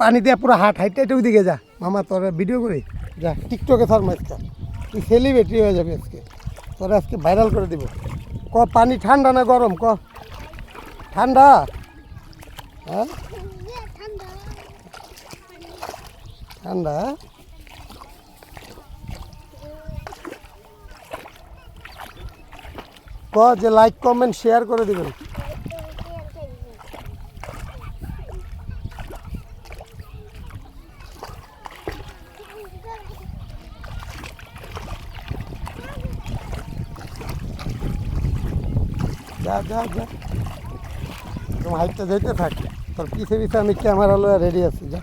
পানি দিয়ে পুরো হাইটটা ওইদিকে যা মামা, তোর ভিডিও করি যা, টিকটকে থার মাঝকা, তুই সেলিব্রিটি হয়ে যাবে আজকে, তোরা আজকে ভাইরাল করে দিব। ক পানি ঠান্ডা না গরম? ক ঠান্ডা। হ্যাঁ ঠান্ডা। ক যে লাইক কমেন্ট শেয়ার করে দিবেন। যা যা যা, তোমার হাইটটা যেতে থাক, তোর পিছে পিছে আমি ক্যামেরা লয়ে রেডি আছি। যা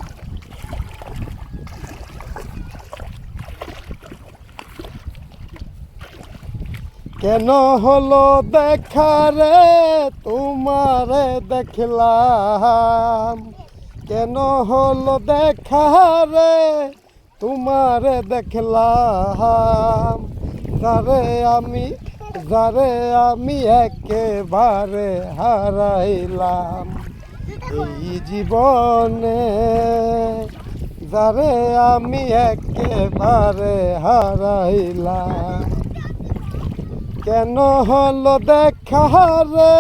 কেন হলো দেখা রে তোমারে দেখলাম, কেন হলো দেখা রে তোমারে দেখলাম, যারে আমি একেবারে হারাইলাম এই জীবনে, যারে আমি একেবারে হারাইলাম। কেন হলো দেখা রে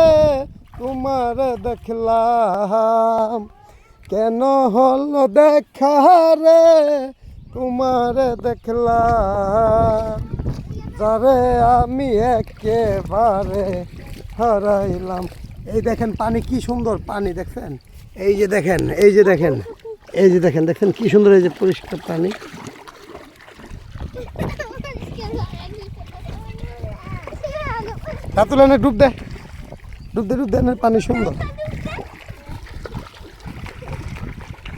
তোমারে দেখলাম, কেন হলো দেখা রে তোমারে দেখলাম, যারে আমি একেবারে হারাইলাম। এই দেখেন পানি কি সুন্দর পানি, দেখছেন? এই যে দেখেন, এই যে দেখেন, এই যে দেখেন, দেখছেন কি সুন্দর, এই যে পরিষ্কার পানি। তুলে ডুব দে, ডুব দে, ডুব দে, পানি সুন্দর,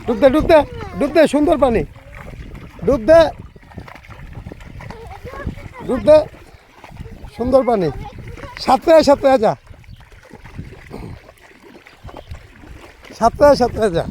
ডুব দে, ডুব দে, ডুব দে, সুন্দর পানি, ডুব দে, ডুব দে, সুন্দর পানি। সাঁতরে সাঁতরে যা, সাঁতরে সাঁতরে যা।